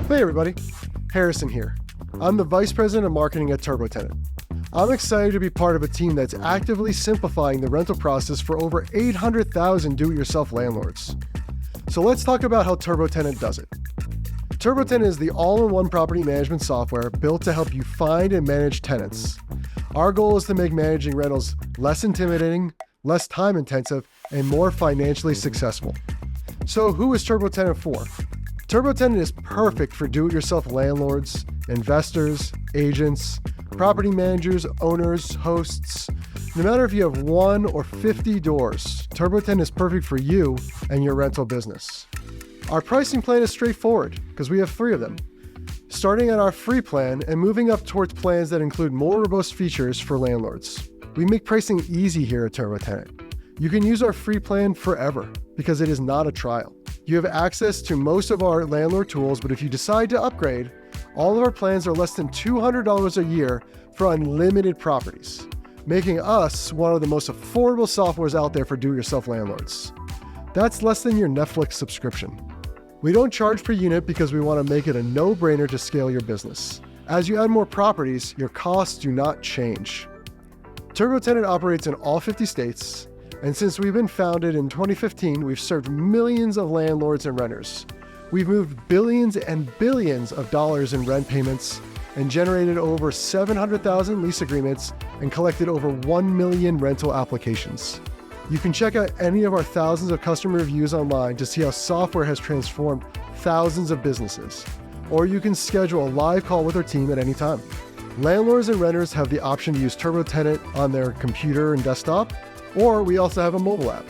Hey everybody, Harrison here. I'm the Vice President of Marketing at TurboTenant. I'm excited to be part of a team that's actively simplifying the rental process for over 800,000 do-it-yourself landlords. So let's talk about how TurboTenant does it. TurboTenant is the all-in-one property management software built to help you find and manage tenants. Our goal is to make managing rentals less intimidating, less time-intensive, and more financially successful. So who is TurboTenant for? TurboTenant is perfect for do-it-yourself landlords, investors, agents, property managers, owners, hosts. No matter if you have 1 or 50 doors, TurboTenant is perfect for you and your rental business. Our pricing plan is straightforward because we have 3 of them. Starting at our free plan and moving up towards plans that include more robust features for landlords. We make pricing easy here at TurboTenant. You can use our free plan forever because it is not a trial. You have access to most of our landlord tools, but if you decide to upgrade, all of our plans are less than $200 a year for unlimited properties, making us one of the most affordable softwares out there for do-it-yourself landlords. That's less than your Netflix subscription. We don't charge per unit because we want to make it a no-brainer to scale your business. As you add more properties, your costs do not change. TurboTenant operates in all 50 states, and since we've been founded in 2015, we've served millions of landlords and renters. We've moved billions and billions of dollars in rent payments and generated over 700,000 lease agreements and collected over 1 million rental applications. You can check out any of our thousands of customer reviews online to see how software has transformed thousands of businesses. Or you can schedule a live call with our team at any time. Landlords and renters have the option to use TurboTenant on their computer and desktop, or we also have a mobile app.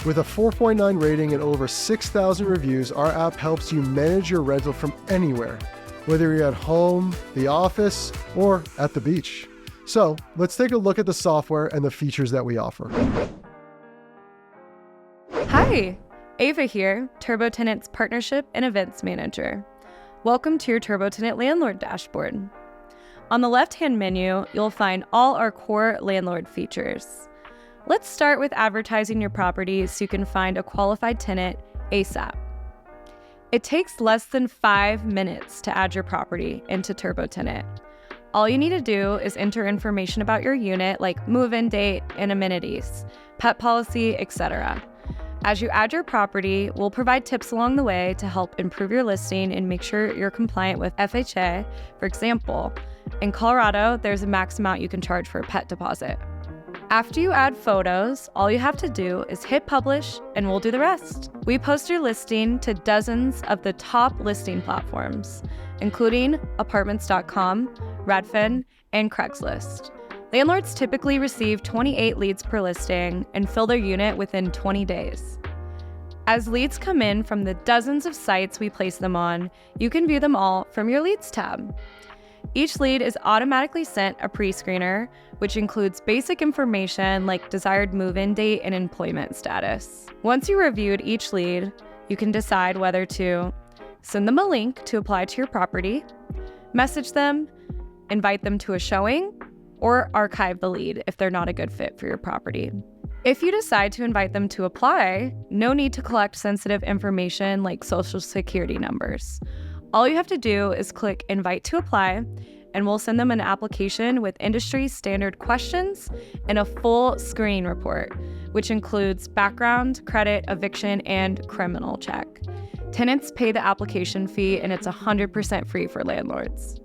With a 4.9 rating and over 6,000 reviews, our app helps you manage your rental from anywhere, whether you're at home, the office, or at the beach. So let's take a look at the software and the features that we offer. Hi, Ava here, TurboTenant's Partnership and Events Manager. Welcome to your TurboTenant Landlord dashboard. On the left-hand menu, you'll find all our core landlord features. Let's start with advertising your property so you can find a qualified tenant ASAP. It takes less than 5 minutes to add your property into TurboTenant. All you need to do is enter information about your unit like move-in date and amenities, pet policy, etc. As you add your property, we'll provide tips along the way to help improve your listing and make sure you're compliant with FHA. For example, in Colorado, there's a max amount you can charge for a pet deposit. After you add photos, all you have to do is hit publish and we'll do the rest. We post your listing to dozens of the top listing platforms, including apartments.com, Redfin, and Craigslist. Landlords typically receive 28 leads per listing and fill their unit within 20 days. As leads come in from the dozens of sites we place them on, you can view them all from your Leads tab. Each lead is automatically sent a pre-screener, which includes basic information like desired move-in date and employment status. Once you reviewed each lead, you can decide whether to send them a link to apply to your property, message them, invite them to a showing, or archive the lead if they're not a good fit for your property. If you decide to invite them to apply, no need to collect sensitive information like social security numbers. All you have to do is click Invite to Apply, and we'll send them an application with industry standard questions and a full screening report, which includes background, credit, eviction, and criminal check. Tenants pay the application fee, and it's 100% free for landlords.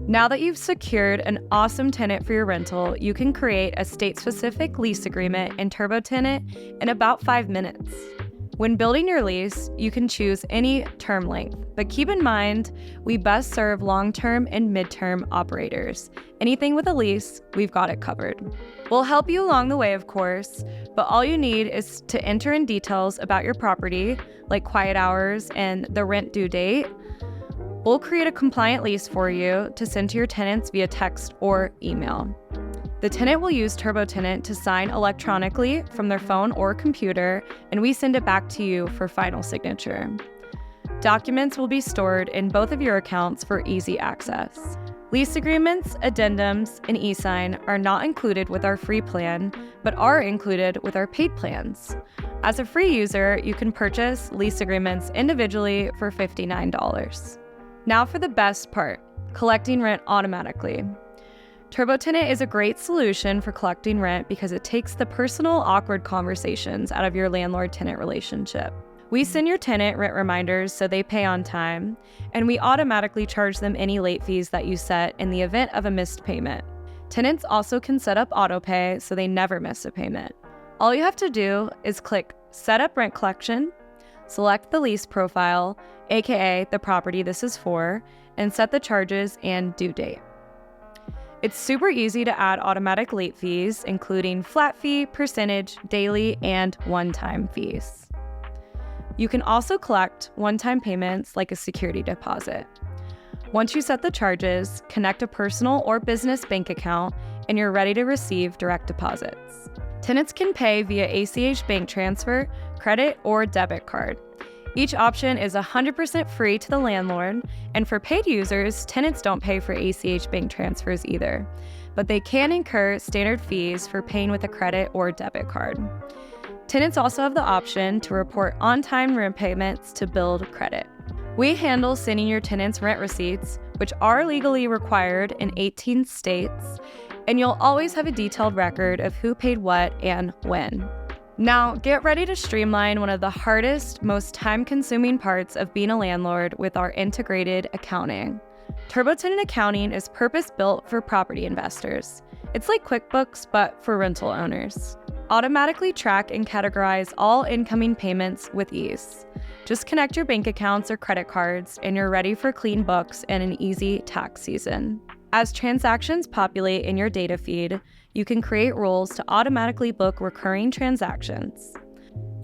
Now that you've secured an awesome tenant for your rental, you can create a state-specific lease agreement in TurboTenant in about 5 minutes. When building your lease, you can choose any term length, but keep in mind, we best serve long-term and mid-term operators. Anything with a lease, we've got it covered. We'll help you along the way, of course, but all you need is to enter in details about your property, like quiet hours and the rent due date. We'll create a compliant lease for you to send to your tenants via text or email. The tenant will use TurboTenant to sign electronically from their phone or computer, and we send it back to you for final signature. Documents will be stored in both of your accounts for easy access. Lease agreements, addendums, and e-sign are not included with our free plan, but are included with our paid plans. As a free user, you can purchase lease agreements individually for $59. Now for the best part, collecting rent automatically. TurboTenant is a great solution for collecting rent because it takes the personal, awkward conversations out of your landlord-tenant relationship. We send your tenant rent reminders so they pay on time, and we automatically charge them any late fees that you set in the event of a missed payment. Tenants also can set up autopay so they never miss a payment. All you have to do is click Set Up Rent Collection, select the lease profile, aka the property this is for, and set the charges and due date. It's super easy to add automatic late fees, including flat fee, percentage, daily, and one-time fees. You can also collect one-time payments like a security deposit. Once you set the charges, connect a personal or business bank account, and you're ready to receive direct deposits. Tenants can pay via ACH bank transfer, credit, or debit card. Each option is 100% free to the landlord, and for paid users, tenants don't pay for ACH bank transfers either, but they can incur standard fees for paying with a credit or debit card. Tenants also have the option to report on-time rent payments to build credit. We handle sending your tenants rent receipts, which are legally required in 18 states, and you'll always have a detailed record of who paid what and when. Now, get ready to streamline one of the hardest, most time-consuming parts of being a landlord with our integrated accounting. TurboTenant Accounting is purpose-built for property investors. It's like QuickBooks, but for rental owners. Automatically track and categorize all incoming payments with ease. Just connect your bank accounts or credit cards, and you're ready for clean books and an easy tax season. As transactions populate in your data feed, you can create rules to automatically book recurring transactions.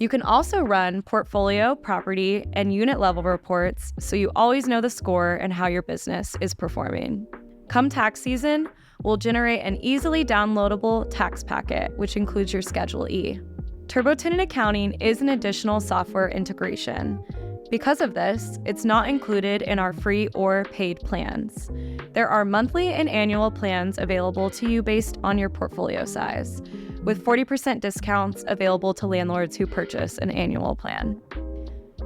You can also run portfolio, property, and unit level reports so you always know the score and how your business is performing. Come tax season, we'll generate an easily downloadable tax packet, which includes your Schedule E. TurboTenant Accounting is an additional software integration. Because of this, it's not included in our free or paid plans. There are monthly and annual plans available to you based on your portfolio size, with 40% discounts available to landlords who purchase an annual plan.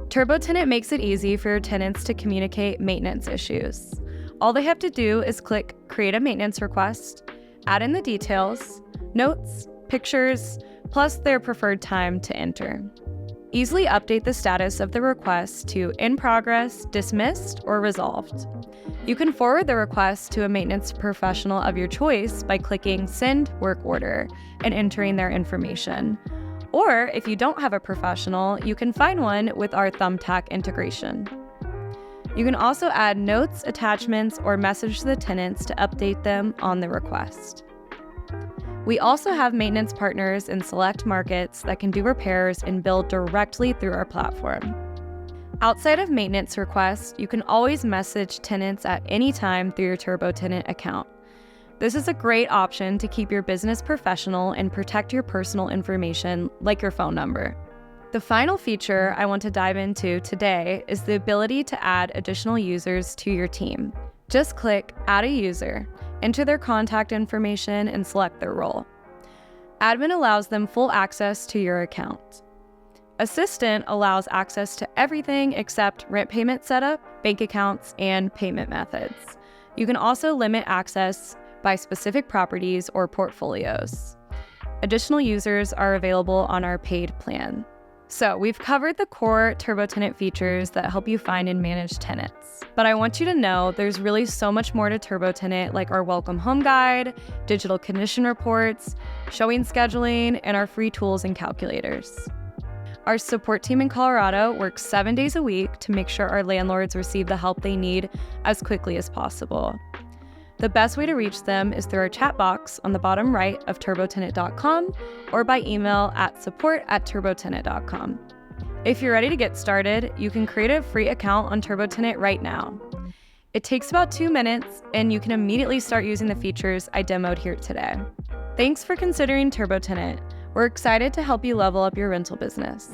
TurboTenant makes it easy for your tenants to communicate maintenance issues. All they have to do is click Create a Maintenance Request, add in the details, notes, pictures, plus their preferred time to enter. Easily update the status of the request to In Progress, Dismissed, or Resolved. You can forward the request to a maintenance professional of your choice by clicking Send Work Order and entering their information. Or if you don't have a professional, you can find one with our Thumbtack integration. You can also add notes, attachments, or message to the tenants to update them on the request. We also have maintenance partners in select markets that can do repairs and bill directly through our platform. Outside of maintenance requests, you can always message tenants at any time through your TurboTenant account. This is a great option to keep your business professional and protect your personal information, like your phone number. The final feature I want to dive into today is the ability to add additional users to your team. Just click Add a User, enter their contact information, and select their role. Admin allows them full access to your account. Assistant allows access to everything except rent payment setup, bank accounts, and payment methods. You can also limit access by specific properties or portfolios. Additional users are available on our paid plan. So we've covered the core TurboTenant features that help you find and manage tenants. But I want you to know there's really so much more to TurboTenant, like our welcome home guide, digital condition reports, showing scheduling, and our free tools and calculators. Our support team in Colorado works 7 days a week to make sure our landlords receive the help they need as quickly as possible. The best way to reach them is through our chat box on the bottom right of turbotenant.com or by email at support@turbotenant.com. If you're ready to get started, you can create a free account on TurboTenant right now. It takes about 2 minutes, and you can immediately start using the features I demoed here today. Thanks for considering TurboTenant. We're excited to help you level up your rental business.